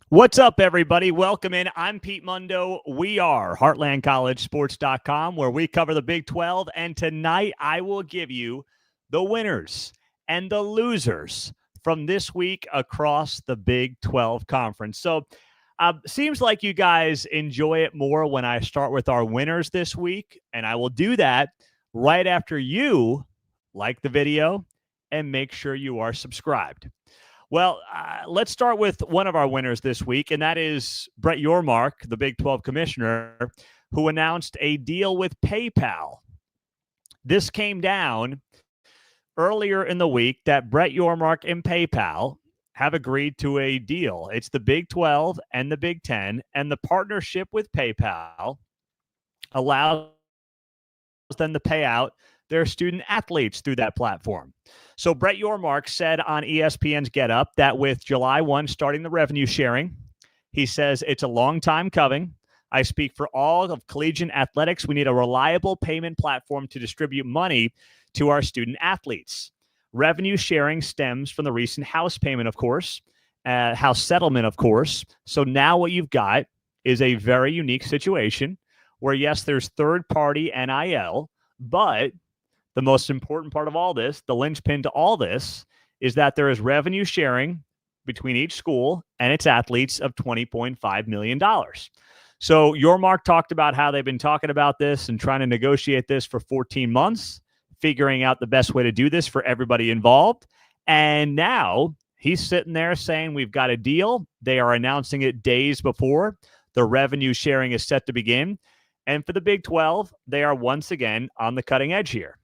What's up, everybody? Welcome in. I'm Pete Mundo. We are HeartlandCollegeSports.com, where we cover the Big 12. And tonight, I will give you the winners and the losers from this week across the Big 12 Conference. So, seems like you guys enjoy it more when I start with our winners this week. And I will do that right after you like the video and make sure you are subscribed. Well, let's start with one of our winners this week, and that is Brett Yormark, the Big 12 commissioner, who announced a deal with PayPal. This came down earlier in the week that Brett Yormark and PayPal have agreed to a deal. It's the Big 12 and the Big 10, and the partnership with PayPal allows them to pay out their student athletes through that platform. So Brett Yormark said on ESPN's Get Up that with July 1 starting the revenue sharing, he says it's a long time coming. I speak for all of collegiate athletics. We need a reliable payment platform to distribute money to our student athletes. Revenue sharing stems from the recent House payment, of course, House settlement, of course. So now what you've got is a very unique situation where, yes, there's third-party NIL, but the most important part of all this, the linchpin to all this, is that there is revenue sharing between each school and its athletes of $20.5 million. So Yormark talked about how they've been talking about this and trying to negotiate this for 14 months, figuring out the best way to do this for everybody involved. And now he's sitting there saying we've got a deal. They are announcing it days before the revenue sharing is set to begin. And for the Big 12, they are once again on the cutting edge here.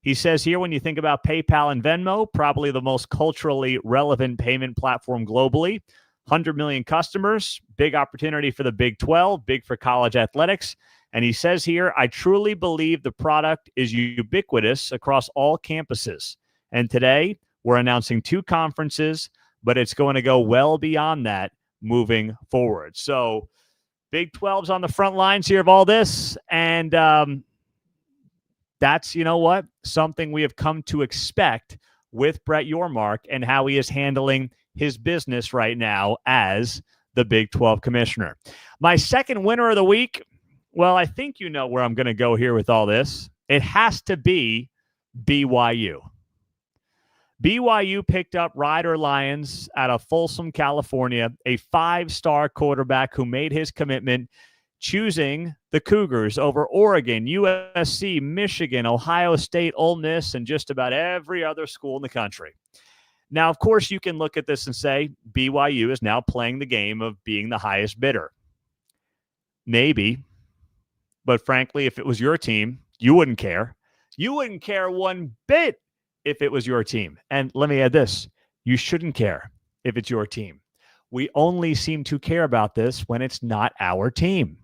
He says here, when you think about PayPal and Venmo, probably the most culturally relevant payment platform globally, 100 million customers, big opportunity for the Big 12, big for college athletics. And he says here, I truly believe the product is ubiquitous across all campuses. And today, we're announcing 2 conferences, but it's going to go well beyond that moving forward. So Big 12's on the front lines here of all this. And that's, you know what, something we have come to expect with Brett Yormark and how he is handling his business right now as the Big 12 commissioner. My second winner of the week, well, I think you know where I'm going to go here with all this. It has to be BYU. BYU picked up Ryder Lyons out of Folsom, California, a 5-star quarterback who made his commitment, choosing the Cougars over Oregon, USC, Michigan, Ohio State, Ole Miss, and just about every other school in the country. Now, of course, you can look at this and say BYU is now playing the game of being the highest bidder. Maybe. But frankly, if it was your team, you wouldn't care. You wouldn't care one bit if it was your team. And let me add this. You shouldn't care if it's your team. We only seem to care about this when it's not our team,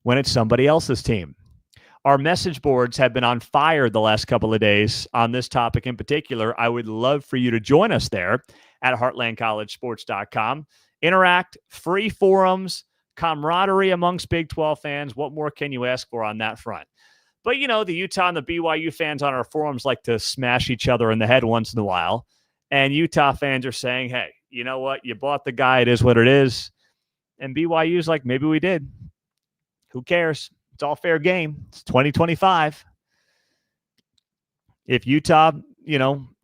when it's somebody else's team. Our message boards have been on fire the last couple of days on this topic in particular. I would love for you to join us there at HeartlandCollegeSports.com. Interact, free forums, camaraderie amongst Big 12 fans. What more can you ask for on that front? But, you know, the Utah and the BYU fans on our forums like to smash each other in the head once in a while. And Utah fans are saying, hey, you know what? You bought the guy. It is what it is. And BYU's like, maybe we did. Who cares? It's all fair game. It's 2025. If Utah,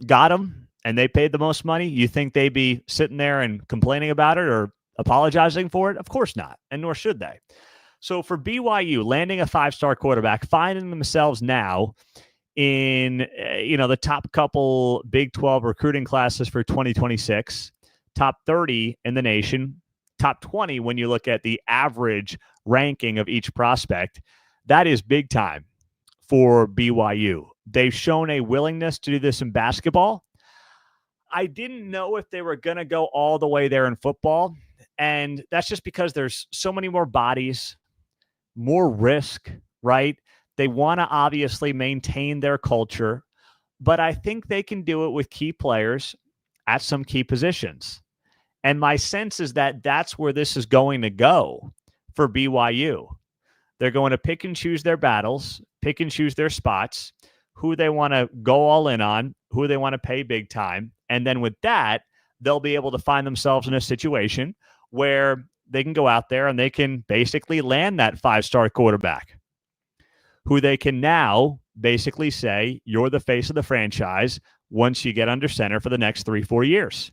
got them and they paid the most money, you think they'd be sitting there and complaining about it or apologizing for it? Of course not, and nor should they. So for BYU, landing a 5-star quarterback, finding themselves now in, the top couple Big 12 recruiting classes for 2026, top 30 in the nation, top 20 when you look at the average ranking of each prospect, that is big time for BYU. They've shown a willingness to do this in basketball. I didn't know if they were going to go all the way there in football, and that's just because there's so many more bodies, more risk, right? They want to obviously maintain their culture, but I think they can do it with key players at some key positions. And my sense is that that's where this is going to go for BYU. They're going to pick and choose their battles, pick and choose their spots, who they want to go all in on, who they want to pay big time. And then with that, they'll be able to find themselves in a situation where they can go out there and they can basically land that 5-star quarterback who they can now basically say, you're the face of the franchise once you get under center for the next 3-4 years.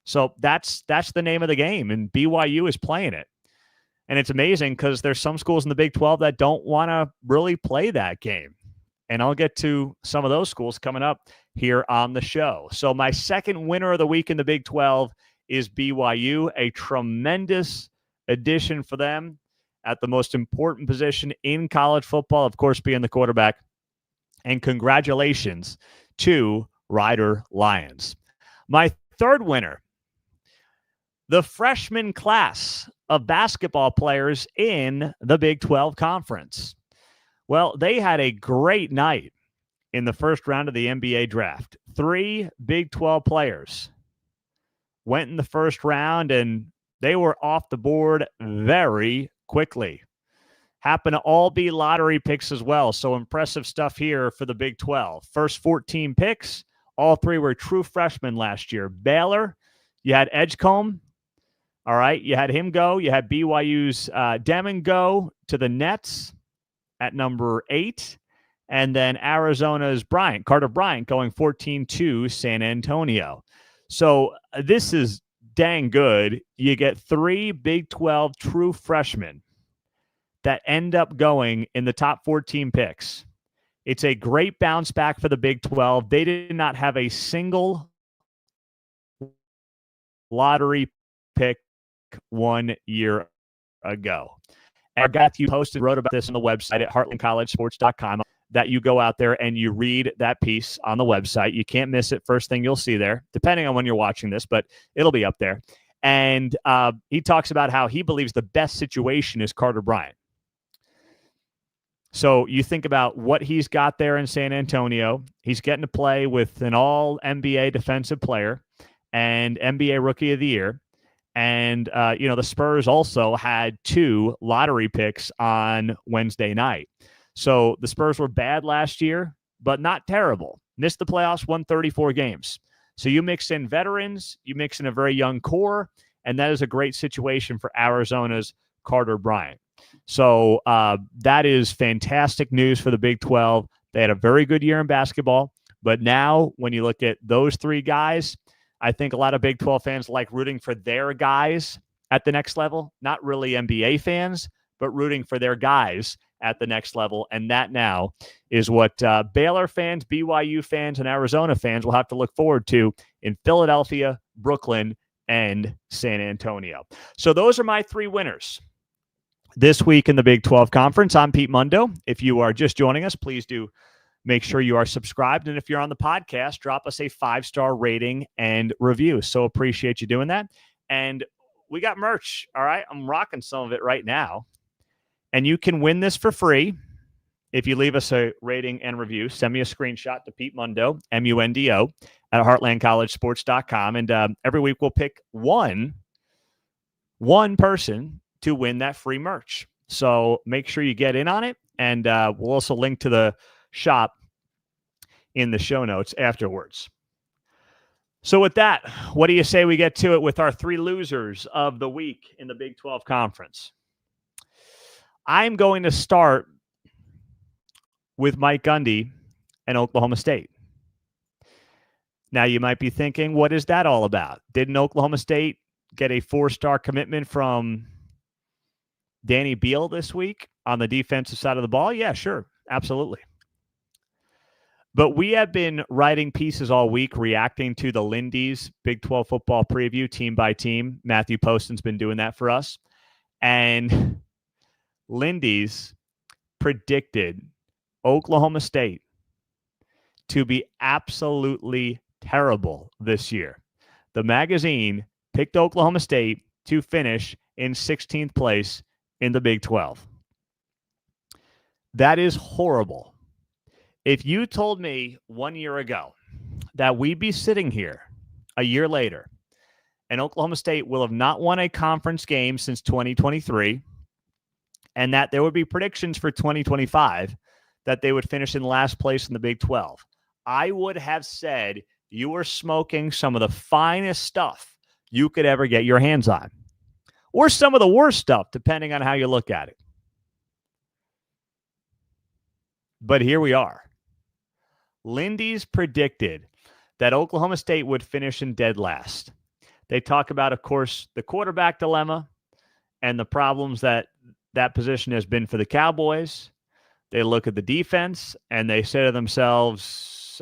So that's the name of the game, and BYU is playing it. And it's amazing because there's some schools in the Big 12 that don't want to really play that game. And I'll get to some of those schools coming up here on the show. So my second winner of the week in the Big 12 is BYU, a tremendous addition for them at the most important position in college football, of course, being the quarterback. And congratulations to Ryder Lyons. My third winner, the freshman class of basketball players in the Big 12 Conference. Well, they had a great night in the first round of the NBA draft. 3 Big 12 players went in the first round, and they were off the board very quickly. Happen to all be lottery picks as well, so impressive stuff here for the Big 12. First 14 picks, all 3 were true freshmen last year. Baylor, you had Edgecombe. All right, you had him go. You had BYU's Demon go to the Nets at number 8. And then Arizona's Carter Bryant, going 14 to San Antonio. So this is dang good. You get 3 Big 12 true freshmen that end up going in the top 14 picks. It's a great bounce back for the Big 12. They did not have a single lottery pick 1 year ago. And Matthew wrote about this on the website at heartlandcollegesports.com, that you go out there and you read that piece on the website. You can't miss it. First thing you'll see there, depending on when you're watching this, but it'll be up there. And he talks about how he believes the best situation is Carter Bryant. So you think about what he's got there in San Antonio. He's getting to play with an all-NBA defensive player and NBA Rookie of the Year. And, the Spurs also had 2 lottery picks on Wednesday night. So the Spurs were bad last year, but not terrible. Missed the playoffs, won 34 games. So you mix in veterans, you mix in a very young core, and that is a great situation for Arizona's Carter Bryant. So that is fantastic news for the Big 12. They had a very good year in basketball, but now when you look at those 3 guys, I think a lot of Big 12 fans like rooting for their guys at the next level, not really NBA fans, but rooting for their guys at the next level. And that now is what Baylor fans, BYU fans, and Arizona fans will have to look forward to in Philadelphia, Brooklyn, and San Antonio. So those are my 3 winners this week in the Big 12 Conference. I'm Pete Mundo. If you are just joining us, please do make sure you are subscribed. And if you're on the podcast, drop us a 5-star rating and review. So appreciate you doing that. And we got merch. All right. I'm rocking some of it right now. And you can win this for free if you leave us a rating and review. Send me a screenshot to Pete Mundo, Mundo, at heartlandcollegesports.com. And every week we'll pick one person to win that free merch. So make sure you get in on it. And we'll also link to the shop in the show notes afterwards. So with that, what do you say we get to it with our 3 losers of the week in the Big 12 Conference? I'm going to start with Mike Gundy and Oklahoma State. Now you might be thinking, what is that all about? Didn't Oklahoma State get a 4-star commitment from Danny Beal this week on the defensive side of the ball? Yeah, sure. Absolutely. But we have been writing pieces all week reacting to the Lindy's Big 12 football preview team by team. Matthew Poston's been doing that for us. And Lindy's predicted Oklahoma State to be absolutely terrible this year. The magazine picked Oklahoma State to finish in 16th place in the Big 12. That is horrible. If you told me 1 year ago that we'd be sitting here a year later and Oklahoma State will have not won a conference game since 2023 and that there would be predictions for 2025 that they would finish in last place in the Big 12, I would have said you are smoking some of the finest stuff you could ever get your hands on, or some of the worst stuff, depending on how you look at it. But here we are. Lindy's predicted that Oklahoma State would finish in dead last. They talk about, of course, the quarterback dilemma and the problems that position has been for the Cowboys. They look at the defense and they say to themselves,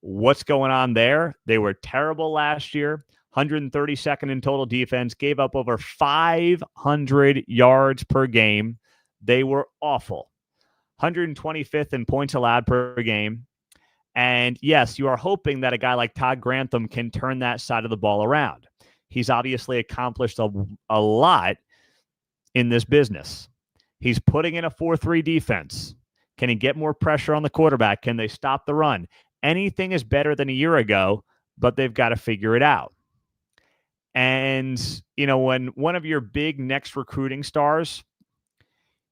what's going on there? They were terrible last year, 132nd in total defense, gave up over 500 yards per game. They were awful. 125th in points allowed per game. And yes, you are hoping that a guy like Todd Grantham can turn that side of the ball around. He's obviously accomplished a lot in this business. He's putting in a 4-3 defense. Can he get more pressure on the quarterback? Can they stop the run? Anything is better than a year ago, but they've got to figure it out. And, when one of your big next recruiting stars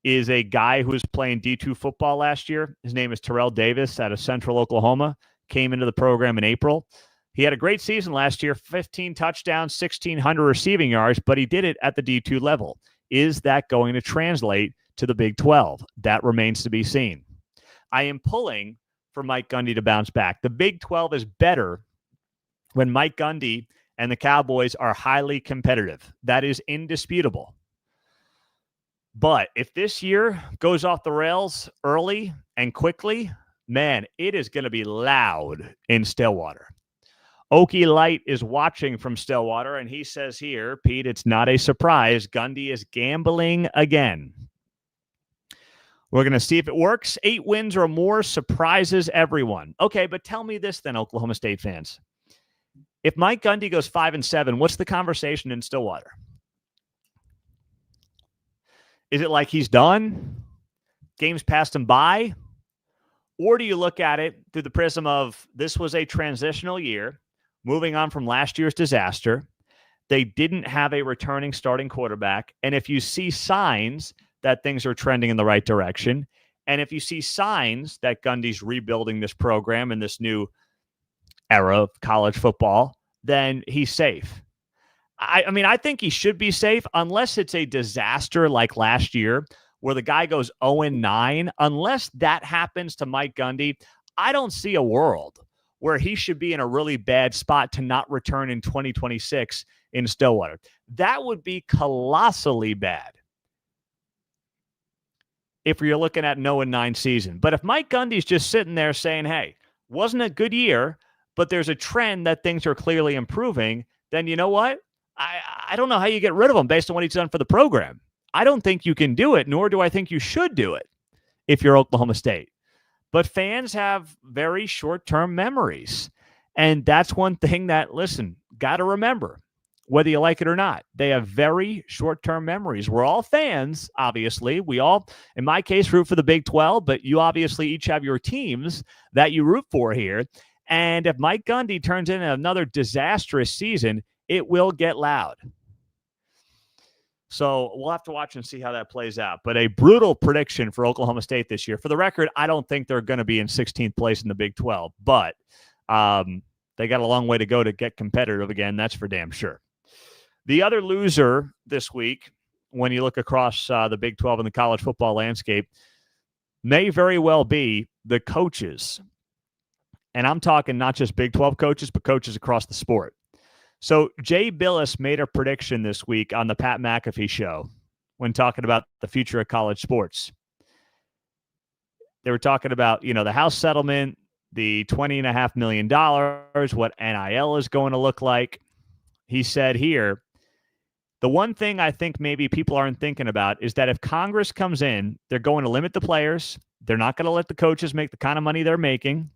is a guy who was playing D2 football last year, his name is Terrell Davis out of Central Oklahoma, came into the program in April. He had a great season last year, 15 touchdowns, 1,600 receiving yards, but he did it at the D2 level. Is that going to translate to the Big 12? That remains to be seen. I am pulling for Mike Gundy to bounce back. The Big 12 is better when Mike Gundy and the Cowboys are highly competitive. That is indisputable. But if this year goes off the rails early and quickly, man, it is going to be loud in Stillwater. Okie Light is watching from Stillwater, and he says here, Pete, it's not a surprise. Gundy is gambling again. We're going to see if it works. 8 wins or more surprises everyone. Okay, but tell me this then, Oklahoma State fans. If Mike Gundy goes 5-7, what's the conversation in Stillwater? Is it like he's done? Games passed him by? Or do you look at it through the prism of this was a transitional year, moving on from last year's disaster? They didn't have a returning starting quarterback. And if you see signs that things are trending in the right direction, and if you see signs that Gundy's rebuilding this program in this new era of college football, then he's safe. I think he should be safe unless it's a disaster like last year where the guy goes 0-9. Unless that happens to Mike Gundy, I don't see a world where he should be in a really bad spot to not return in 2026 in Stillwater. That would be colossally bad if you're looking at an 0-9 season. But if Mike Gundy's just sitting there saying, hey, wasn't a good year, but there's a trend that things are clearly improving, then you know what? I don't know how you get rid of him based on what he's done for the program. I don't think you can do it, nor do I think you should do it if you're Oklahoma State. But fans have very short-term memories. And that's one thing that, listen, got to remember, whether you like it or not. They have very short-term memories. We're all fans, obviously. We all, in my case, root for the Big 12, but you obviously each have your teams that you root for here. And if Mike Gundy turns in another disastrous season, it will get loud. So we'll have to watch and see how that plays out. But a brutal prediction for Oklahoma State this year. For the record, I don't think they're going to be in 16th place in the Big 12. But they got a long way to go to get competitive again. That's for damn sure. The other loser this week, when you look across the Big 12 and the college football landscape, may very well be the coaches. And I'm talking not just Big 12 coaches, but coaches across the sport. So Jay Billis made a prediction this week on the Pat McAfee show when talking about the future of college sports. They were talking about, the House settlement, the $20.5 million, what NIL is going to look like. He said here, the one thing I think maybe people aren't thinking about is that if Congress comes in, they're going to limit the players. They're not going to let the coaches make the kind of money they're making.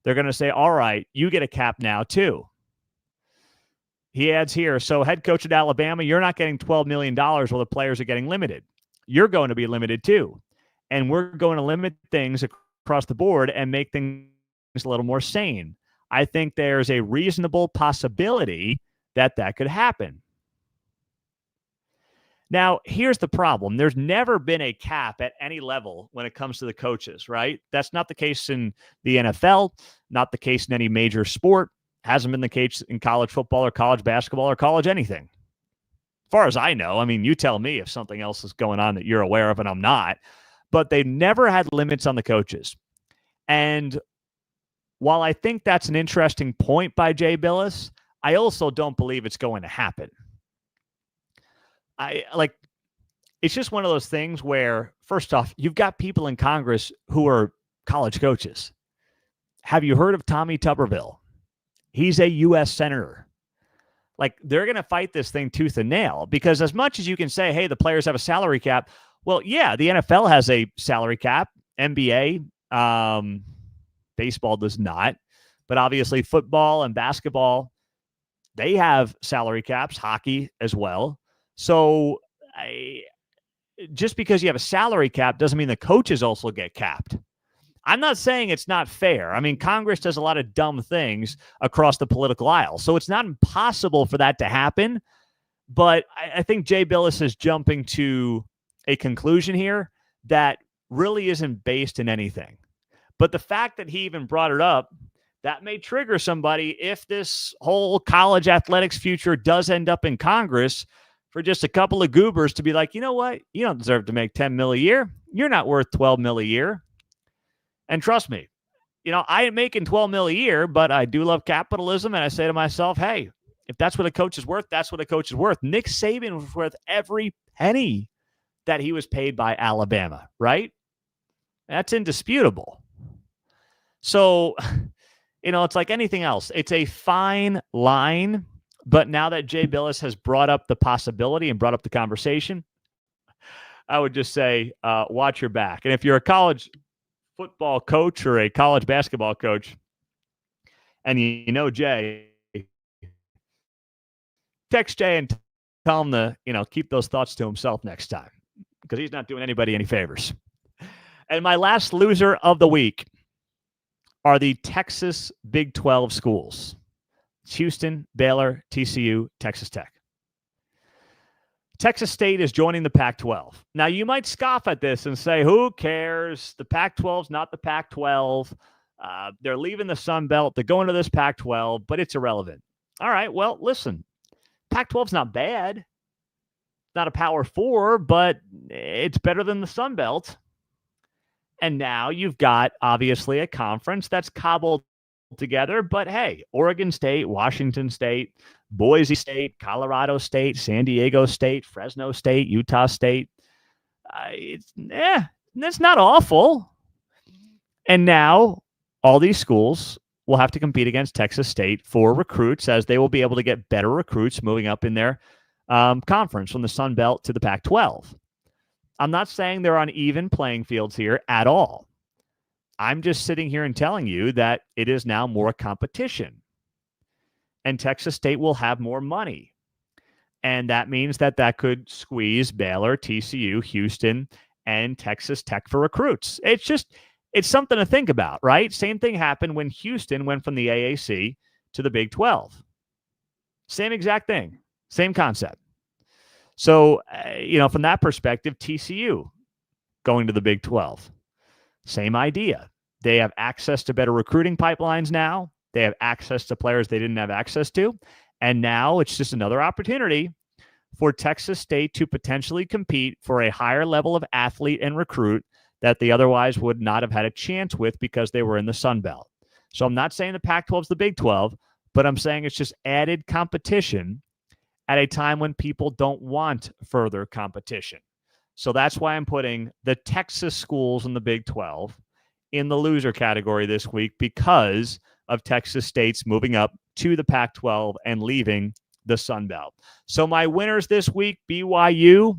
They're going to say, all right, you get a cap now too. He adds here, so head coach at Alabama, you're not getting $12 million while the players are getting limited. You're going to be limited too. And we're going to limit things across the board and make things a little more sane. I think there's a reasonable possibility that could happen. Now, here's the problem. There's never been a cap at any level when it comes to the coaches, right? That's not the case in the NFL, not the case in any major sport, hasn't been the case in college football or college basketball or college anything. As far as I know, I mean, you tell me if something else is going on that you're aware of and I'm not, but they've never had limits on the coaches. And while I think that's an interesting point by Jay Billis, I also don't believe it's going to happen. It's just one of those things where, first off, you've got people in Congress who are college coaches. Have you heard of Tommy Tuberville? He's a U.S. senator. Like, they're going to fight this thing tooth and nail, because as much as you can say, hey, the players have a salary cap, well, yeah, the NFL has a salary cap, NBA, baseball does not, but obviously football and basketball, they have salary caps, hockey as well. So just because you have a salary cap doesn't mean the coaches also get capped. I'm not saying it's not fair. I mean, Congress does a lot of dumb things across the political aisle, so it's not impossible for that to happen. But I think Jay Billis is jumping to a conclusion here that really isn't based in anything. But the fact that he even brought it up, that may trigger somebody if this whole college athletics future does end up in Congress, for just a couple of goobers to be like, you know what? You don't deserve to make $10 million a year. You're not worth $12 million a year. And trust me, I ain't making $12 million a year, but I do love capitalism. And I say to myself, hey, if that's what a coach is worth, that's what a coach is worth. Nick Saban was worth every penny that he was paid by Alabama, right? That's indisputable. So, it's like anything else. It's a fine line. But now that Jay Billis has brought up the possibility and brought up the conversation, I would just say, watch your back. And if you're a college football coach or a college basketball coach, and you know Jay, text Jay and tell him to, keep those thoughts to himself next time, because he's not doing anybody any favors. And my last loser of the week are the Texas Big 12 schools. Houston, Baylor, TCU, Texas Tech. Texas State is joining the Pac-12. Now, you might scoff at this and say, who cares? The Pac-12 is not the Pac-12. They're leaving the Sun Belt. They're going to this Pac-12, but it's irrelevant. All right, well, listen. Pac-12 is not bad. Not a Power 4, but it's better than the Sun Belt. And now you've got, obviously, a conference that's cobbled together, but hey, Oregon State, Washington State, Boise State, Colorado State, San Diego State, Fresno State, Utah State. That's not awful. And now all these schools will have to compete against Texas State for recruits, as they will be able to get better recruits moving up in their conference from the Sun Belt to the Pac-12. I'm not saying they're on even playing fields here at all. I'm just sitting here and telling you that it is now more competition. And Texas State will have more money. And that means that could squeeze Baylor, TCU, Houston, and Texas Tech for recruits. It's something to think about, right? Same thing happened when Houston went from the AAC to the Big 12. Same exact thing. Same concept. So, from that perspective, TCU going to the Big 12. Same idea. They have access to better recruiting pipelines now. They have access to players they didn't have access to. And now it's just another opportunity for Texas State to potentially compete for a higher level of athlete and recruit that they otherwise would not have had a chance with because they were in the Sun Belt. So I'm not saying the Pac-12 is the Big 12, but I'm saying it's just added competition at a time when people don't want further competition. So that's why I'm putting the Texas schools in the Big 12 in the loser category this week, because of Texas State's moving up to the Pac-12 and leaving the Sun Belt. So my winners this week, BYU,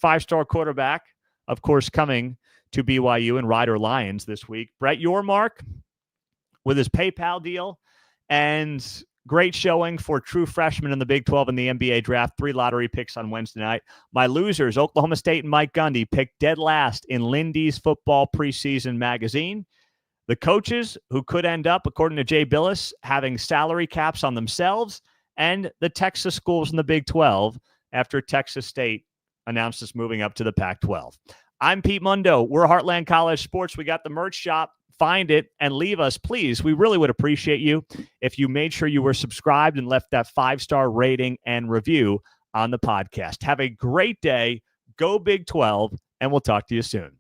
5-star quarterback, of course, coming to BYU and Rider Lions this week. Brett Yormark with his PayPal deal, and great showing for true freshmen in the Big 12 in the NBA draft. 3 lottery picks on Wednesday night. My losers, Oklahoma State and Mike Gundy, picked dead last in Lindy's football preseason magazine. The coaches who could end up, according to Jay Billis, having salary caps on themselves, and the Texas schools in the Big 12 after Texas State announced us moving up to the Pac-12. I'm Pete Mundo. We're Heartland College Sports. We got the merch shop. Find it and leave us, please. We really would appreciate you if you made sure you were subscribed and left that 5-star rating and review on the podcast. Have a great day. Go Big 12, and we'll talk to you soon.